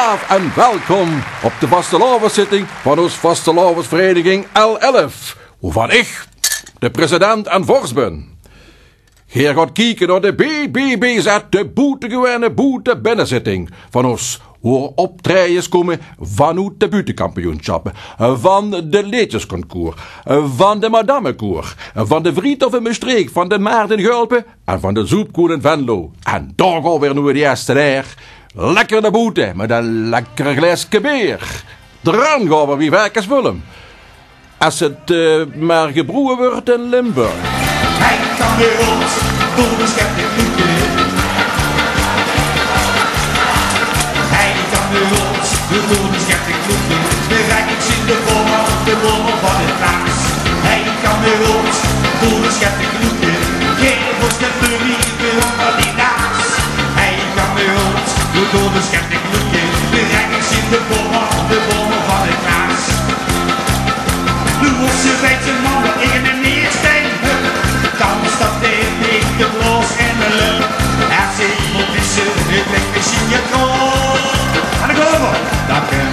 Goedenavond en welkom op de vastelovenszitting van ons vastelovensvereniging L11, waarvan ik de president en vorst ben. Geer gaat kijken naar de BBBZ, de boetegewone boete binnenzitting van ons, waar optredens komen vanuit de buitenkampioenschappen, van de leedjesconcours, van de madamekoer, van de Vriethof in Maastricht, van de Maart in Gulpen en van de Zoepkoen in Venlo. En daar gaan weer nu de eerste neer. Lekker de boete met een lekkere glaasje bier. Eraan gaan we wie werkers willen. Als het maar gebrouwen wordt in Limburg. Hij kan weer rond, door de schepting lukken. Hij kan weer rond, door de schepting lukken. De rijks in de bommel van het plaats. Hij kan weer rond, door de schepting lukken. Geen voorschepterie, weer onder die naast. Hij kan weer rond, door de schepting lukken. De rijks in de bommel van het plaats. Nu wordt ze bij zijn mannen in de neersteen. Dan staat ik de bloos en de lucht. Er zit op tussen, ik leg misschien je kroon. En ik hoor wel. Danken.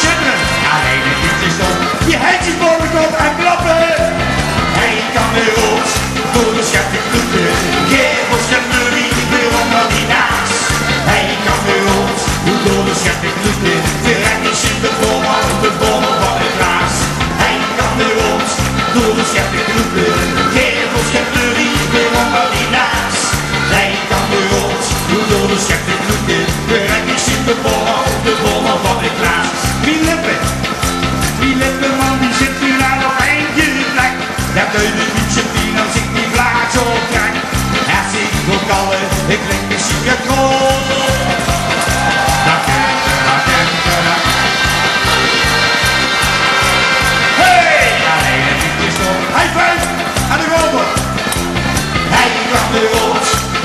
Zitten. Ja, nee, dit is dan. Je heidjes boven komt en klappen. Hij kan weer rood, door de schepting kloppen. Gevel scheppen wie weer onder die naast. Hij kan weer rood, door de schepting kloppen. De rijkjes in de bommel van het glaas. Door de schepting kloppen, gevel scheppen wie weer onder die naast. Hij kan weer rood, door de schepting kloppen. De rijkjes in de bommel van het glaas. Wie lippen man, die zit nu daar nog eentje plek. Daar kun je fietsen zien als ik die vlaag zo trek. Er zit nog kallen, ik leg misschien je kroon.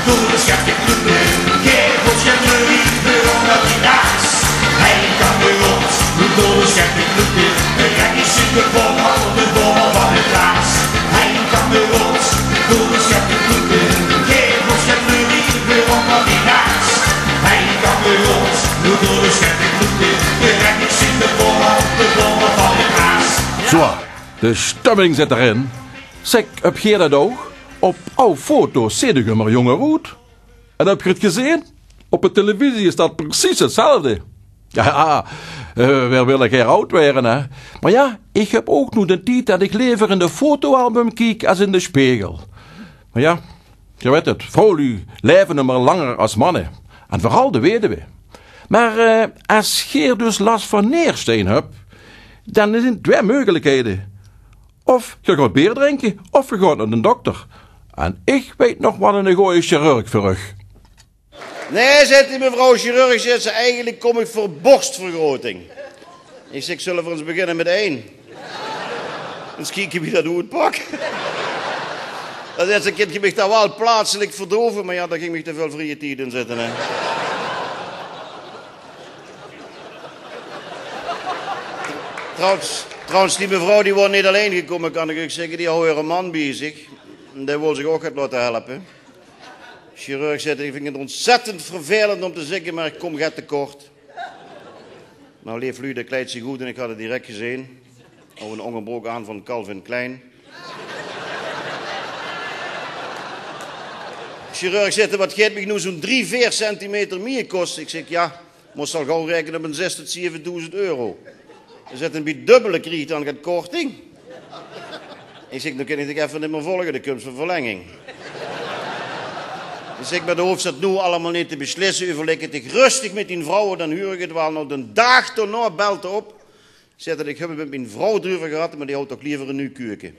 Door de schepting kloppen, gevel scheppen wie weer onder die naast. Hij kan weer rond, door de schepting kloppen. De rijkjes in de bommel van het glaas. Hij kan weer rond, door de schepting kloppen. Gevel scheppen wie weer onder die naast. Hij kan weer rond, door de schepting kloppen. De rijkjes in de bommel van het glaas. Zo, de stemming zit erin. Zeg, heb je dat ook? Op oude foto's zie je maar jonge roet. En heb je het gezien? Op de televisie is dat precies hetzelfde. Ja, we willen geen oud worden, hè. Maar ja, ik heb ook nu de tijd dat ik liever in de fotoalbum kijk als in de spiegel. Maar ja, je weet het, vrouwen leven nog maar langer als mannen. En vooral de weduwe. Maar als je dus last van neersteen hebt, dan zijn er twee mogelijkheden. Of je gaat bier drinken, of je gaat naar de dokter. En ik weet nog wat een goeie chirurg verrug. Nee, zegt die mevrouw chirurg, zegt ze, eigenlijk kom ik voor borstvergroting. Ik zeg, zullen we eens beginnen met 1? Dan kijken wie dat goed pak. Dan zegt ze, kind, je mag daar wel plaatselijk verdoven, maar ja, daar ging ik te veel vrije tijd in zitten. Hè. Trouwens, die mevrouw die wordt niet alleen gekomen, kan ik zeggen, die houdt een man bij zich. En die wil zich ook gaan laten helpen. De chirurg zei, ik vind het ontzettend vervelend om te zeggen, maar ik kom gaat tekort. Nou, leef lui, dat kleidt zich goed en ik had het direct gezien. Hou een onderbroek aan van Calvin Klein. De chirurg zei, wat geeft me nu zo'n 3-4 centimeter meer kost? Ik zeg, ja, moest al gauw rekenen op een 6.000 tot 7.000 euro. Je zet een beetje dubbele krijgt dan gaat korting. Ik zeg, dan kan ik even niet meer volgen, de kunst van verlenging. Ik zeg, maar de hoofd nu allemaal niet te beslissen. Overleg het ik rustig met die vrouwen, dan huur ik het wel. Nou, de dag daarna belt op. Ik zeg dat ik heb het met mijn vrouw erover gehad, maar die houdt toch liever een nieuw keuken.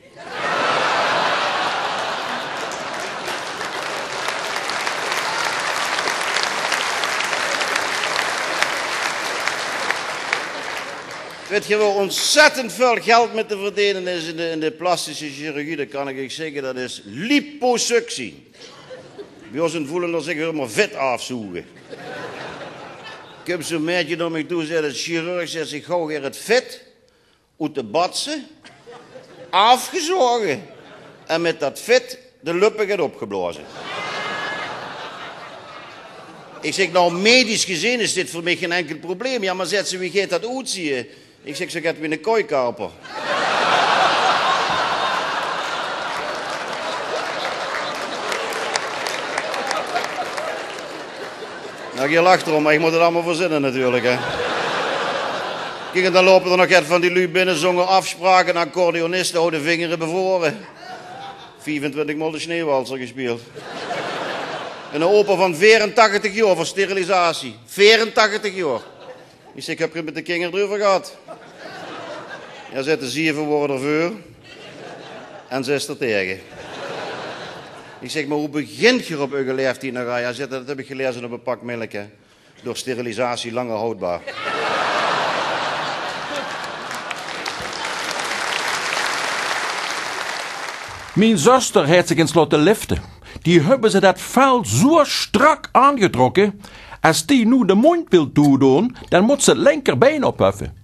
Weet je wel, ontzettend veel geld met te verdienen is in de plastische chirurgie, dat kan ik zeggen, dat is liposuctie. Bij ons in voelen dan zeggen we maar vet afzoeken. Ik heb zo'n meisje naar mij toe, zei de chirurg, zegt zich gauw weer het vet uit de batsen, afgezogen en met dat vet de luppen gaat opgeblazen. Ik zeg, nou, medisch gezien is dit voor mij geen enkel probleem. Ja, maar zegt ze, wie gaat dat uitzien? Ik zeg, zo gaat weer een kooikarper. Nou, je lacht erom, maar ik moet het allemaal verzinnen natuurlijk, hè. Kijk, en dan lopen er nog echt van die lui binnen, zongen afspraken, accordeonisten, houden vingeren bevoren. 24 maal de Sneeuwwalser gespeeld. En een opa van 84 jaar voor sterilisatie. 84 jaar. Ik zeg, ik heb het met de kinger erover gehad. Ja, zitten 7 woorden voor en 6 er tegen. Ik zeg, maar hoe begint je op uw leeftijd nog aan? Ja, zegt, dat heb ik gelezen op een pak melk, hè. Door sterilisatie langer houdbaar. Mijn zuster heeft zich in slotte liften. Die hebben ze dat vel zo strak aangetrokken. Als die nu de mond wil toedoen, dan moet ze het linkerbeen opheffen.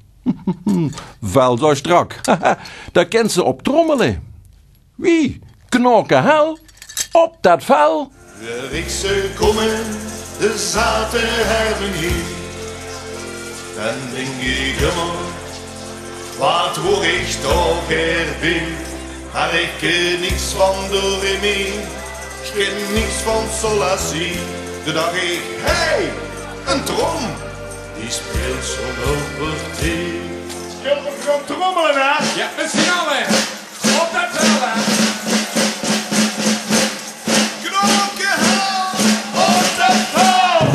Vel zo strak. Daar kent ze op trommelen. Wie? Knokken hel? Op dat vel? De Riekse komen, de zaten hebben hier. Dan denk ik immer, wat hoor ik toch erbij? Had ik niks van de Remy, ik ken niks van Solacie. Toen dacht ik, hey, een trom, die speelt zo'n overtee. Zullen we gaan trommelen, hè? Ja, met z'n allen. Op dat vel, hè? Knokkenhel, op dat vel.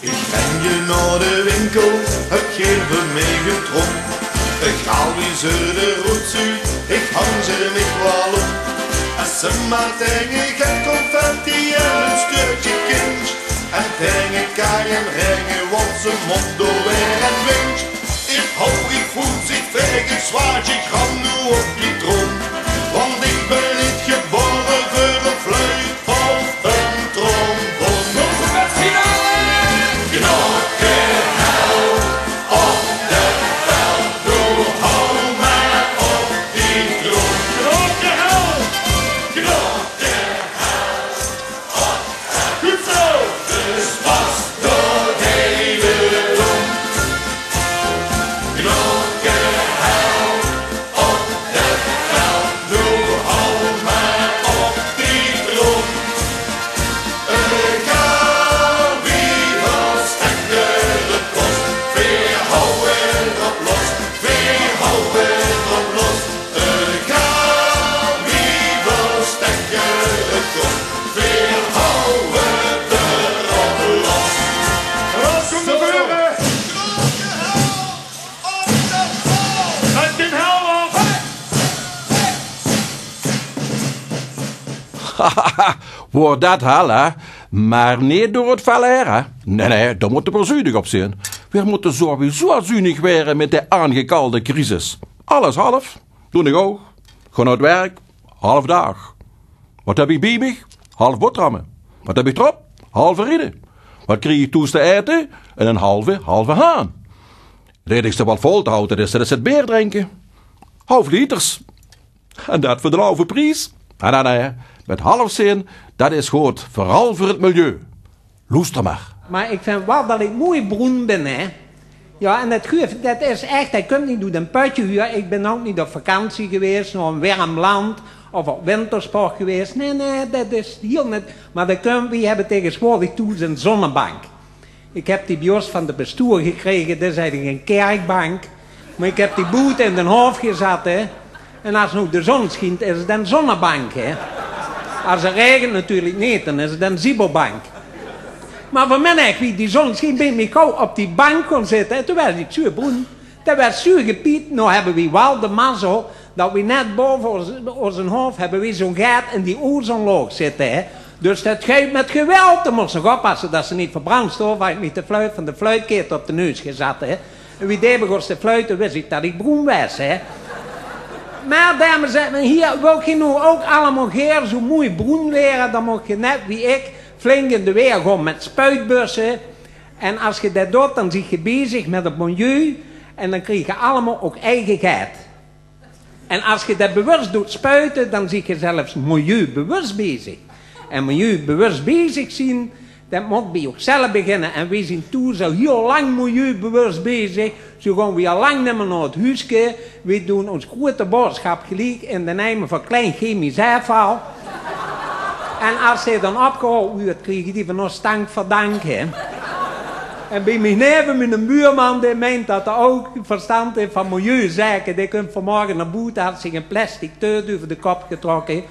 Ik ben je naar de winkel, heb geen voor mij getrokken. Ik haal wie ze de roets uit, ik hang ze niet wel op. Als ze maar tegen geen confetti en een stukje kind. En tegen kaaien ringen, want ze mond door weer en wind. Ik hou, ik voel zich veeg, ik zwaar, ik ga nu op die trom. Want ik ben niet geboren voor een fluit of een trombon. Kom met z'n allen! Knokkenhel op de vel, doe hou maar op die trom. Knokkenhel! Knokkenhel op goed zo, dus was door de hele dom. Knokkenhel op de vel, doe hou maar op die trom. Een kou wie wil stekker het kost, weer houden op los, weer houden op los. Een kou wie wil stekker het kost, weer houden erop los. Wat komt er gebeuren? Uit den hel af! Wordt dat hel, hè? Maar niet door het vel her, hè? Nee, daar moeten we zuinig op zijn. We moeten sowieso zuinig worden met de aangekalde crisis. Alles half. Doe ik ook. Ga naar het werk. Half dag. Wat heb ik bij me? Half boterhammen. Wat heb ik erop? Halve rieden. Wat krijg ik toest te eten? En een halve haan. Het enigste wat vol te houden is dat ze het bier drinken. Half liters. En dat voor de halve prijs. Nee. Met half zin, dat is goed. Vooral voor het milieu. Loester maar. Maar ik vind wel dat ik mooi broen ben, hè. Ja, en dat is echt, ik kunt niet doen een putje huur. Ik ben ook niet op vakantie geweest, naar een warm land, of op wintersport geweest. Nee, dat is heel net. Maar we hebben tegenwoordig toe een zonnebank. Ik heb die bij ons van de bestuur gekregen, dat is eigenlijk een kerkbank. Maar ik heb die boet in den hoofd gezet, hè. En als nu de zon schijnt, is het een zonnebank, hè. Als het regent natuurlijk niet, dan is het een zibobank. Maar voor mij echt, wie die zon schijnt, ben ik gauw op die bank kon zitten. En toen werd ik zuur broen. Dat werd zuur gepiet. Nou hebben we wel de mazzel dat we net boven onze hoofd hebben we zo'n gat in die ozonlaag zitten, hè. Dus dat geeft met geweld. Dan moest nog oppassen dat ze niet verbrand stof. Had ik niet de fluit van de fluitkeert op de neus gezet, hè. En wie deed begon te fluiten, wist ik dat ik broen was, hè. Maar dames en heren, hier wil je nu ook allemaal geer zo mooi broen leren. Dan moet je net wie ik flink in de weer gaan met spuitbussen. En als je dat doet, dan zie je bezig met het milieu. En dan krijg je allemaal ook eigen gat. En als je dat bewust doet spuiten, dan zie je zelfs milieubewust bezig. En milieubewust bezig zien, dat moet bij jezelf beginnen. En we zijn toen zo heel lang milieubewust bezig. Zo gaan we al lang niet meer naar het huisje. We doen ons grote boodschap gelijk in de nemen van klein chemisch afval. En als hij dan opgehouden wordt, krijg je die van ons stank verdanken. En bij mijn neven, mijn buurman, die meent dat hij ook verstand heeft van milieuzaken. Die komt vanmorgen naar buiten, had zich een plastic teut over de kop getrokken.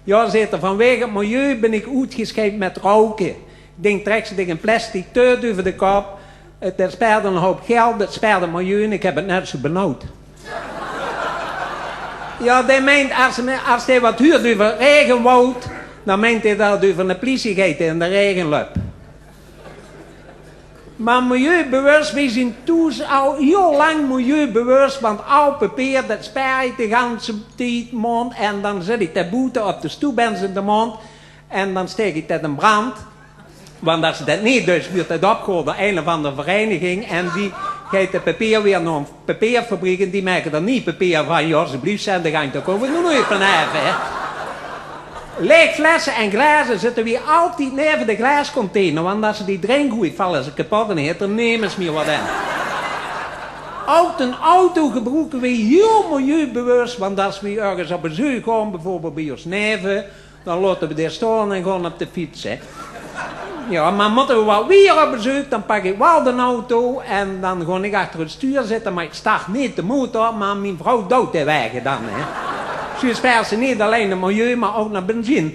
Ja, zegt er, vanwege het milieu ben ik uitgescheiden met roken. Ik denk, trek ze een plastic teut over de kop. Het spaart een hoop geld, het spaart het milieu en ik heb het net zo benauwd. Ja, die meent, als hij wat huurt over regenwoud, dan meent hij dat over een politie gaat in de regenlup. Maar milieubewust, we zijn toen al heel lang milieubewust, want al papier, dat spaar je de hele tijd mond en dan zet ik de boete op de stoep in de mond en dan steek ik dat in brand. Want als dat niet dus wordt het opgehoord door een of andere vereniging en die geeft het papier weer naar een papierfabriek en die maken er niet papier van, ja, alsjeblieft, zijn de gang te komen, nu nooit van even, hè. Leeg flessen en glazen zitten weer altijd neven de glaascontainer, want als ze die drinken vallen ze kapot en heet, dan nemen ze meer wat in. Ook een auto gebruiken we heel milieubewust, want als we ergens op bezoek gaan, bijvoorbeeld bij ons neven, dan laten we daar staan en gaan op de fiets, hè. Ja, maar moeten we wel weer op bezoek, dan pak ik wel de auto en dan ga ik achter het stuur zitten, maar ik start niet de motor, maar mijn vrouw dood de wegen dan, hè. Ze spaart ze niet alleen naar milieu, maar ook naar benzine.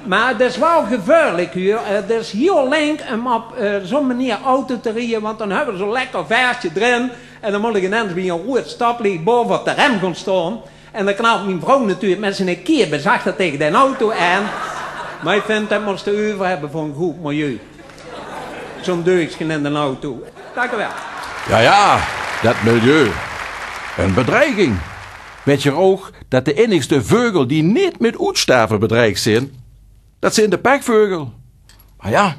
Maar het is wel gevaarlijk hier. Het is heel link om op zo'n manier auto te rijden, want dan hebben we zo'n lekker versje erin. En dan moet ik ineens bij een rood stoplicht boven op de rem gaan staan. En dan knalt mijn vrouw natuurlijk met zijn keer bezachter tegen de auto aan. Maar ik vind dat moest de over hebben voor een goed milieu. Zo'n deugdje in de auto. Dank u wel. Ja, dat milieu. Een bedreiging. Weet je ook dat de enigste vogel die niet met uitsterven bedreigd zijn, dat zijn de pekvogel. Maar ja,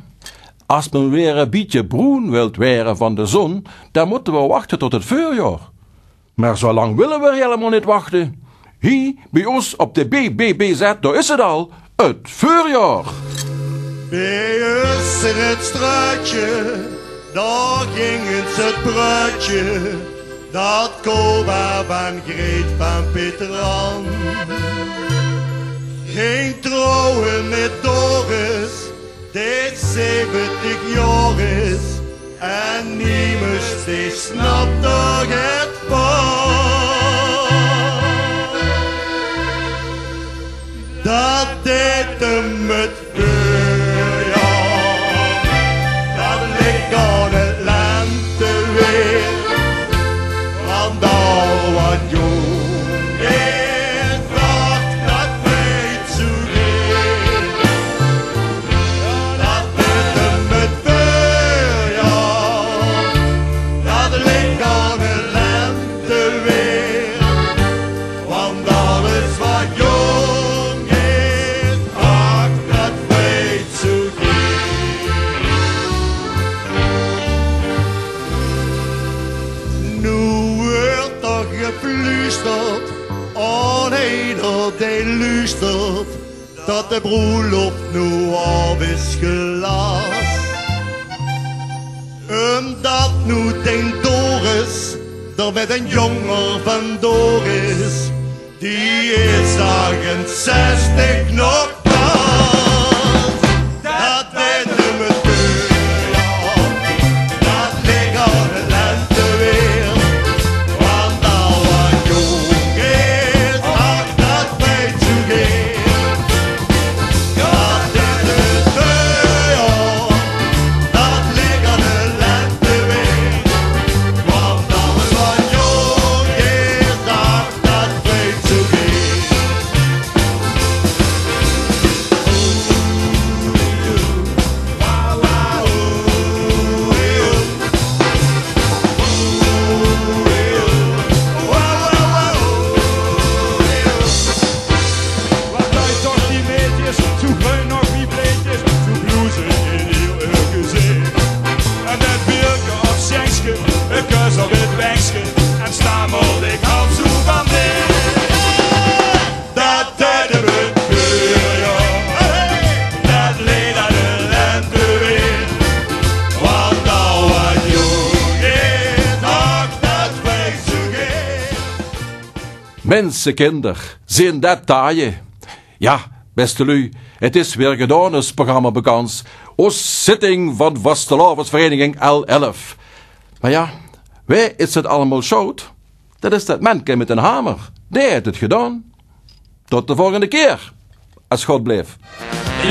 als men weer een beetje bruin wilt worden van de zon, dan moeten we wachten tot het voorjaar. Maar zo lang willen we helemaal niet wachten. Hier bij ons op de BBBZ, daar is het al, het voorjaar. Bij ons in het straatje, daar ging het bruidje. Dat Koba van Greet van Pieteran ging trouwen met Doris, dit 70 jaar is. En niemand die snapt er het van. Dat deed hem met vuurjaar, dat ligt aan het lenteweer. Want al wat jong is, dat weet zo geen. Dat met hem met vuurjaar, dat ligt aan de lente weer. Want alles wat jong is, dat weet zo geen. Nu gefluisterd, aan ieder die luistert, dat de bruiloft nu af is gelast. Omdat nu denkt Doris, er met een jongen van Doris, die is dagen 60 nog pas. Dat weet hem het vuurjaar, dat ligt aan de lente weer. Mensenkinder, zijn dat taaien. Ja, beste lui, het is weer gedaan, ons programma bekans. Ons zitting van Vastelavondsvereniging L11. Maar ja, wij is het allemaal schoot. Dat is dat manneke met een hamer. Die heeft het gedaan. Tot de volgende keer, als God blijft.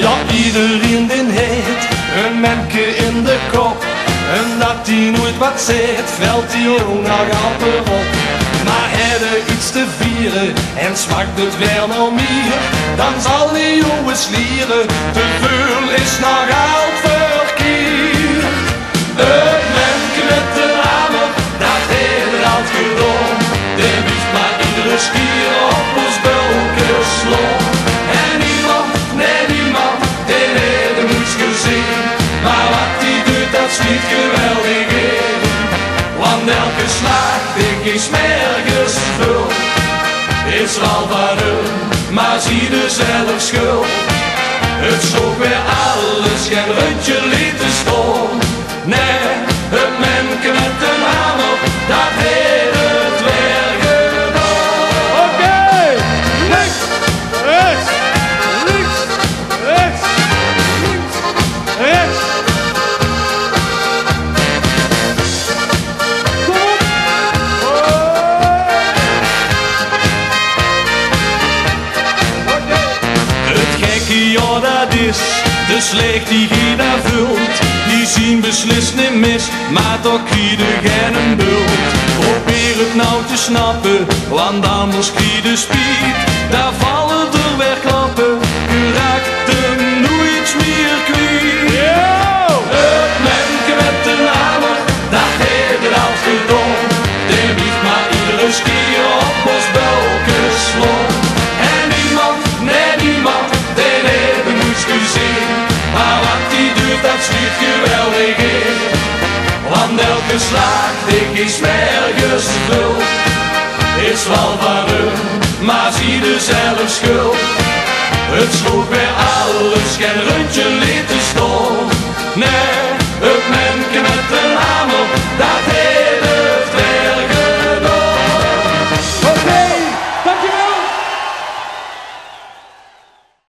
Ja, iedereen die heeft een menke in de kop. En dat die nooit wat zegt, valt die jong nog altijd op. Maar heeft iets te vieren en smaakt het weer nog meer, dan zal die jongen slieren, te veel is nog oud verkeerd. Het menke met de hamer, dat heeft het oud gedaan. Die wist maar iedere stier op ons bulken slaan. En niemand, nee niemand, die heeft hem niets gezien. Maar wat die doet, dat schiet geweldig in. Want elke slag, dik is nergens vul. Is wel van hun, maar zie er zelf schuld. Het zoek weer alles, geen rutje lieten staan. Nee, het menke met de hamer, dat heeft het weer gedaan. Oké, links, rechts, links, rechts, links, rechts. Kom op. Het gekke, ja dat is de slecht die geen vult. Die zien beslist niet mis, maar toch krieden geen een bult. Probeer het nou te snappen, want anders krie de spiet. Daar vallen er weer klappen, je raakt hem nooit meer kwijt. Het menke met de hamer, dat heeft het al gedaan. Die wiegt maar iedere stier op ons bulken slaan. En niemand, nee niemand, die heeft hem niets gezien. Maar wat die doet, dat schiet geweldig in. Want elke slag, dik is nergens vult. Is wel van hun, maar zie er zelf schuld.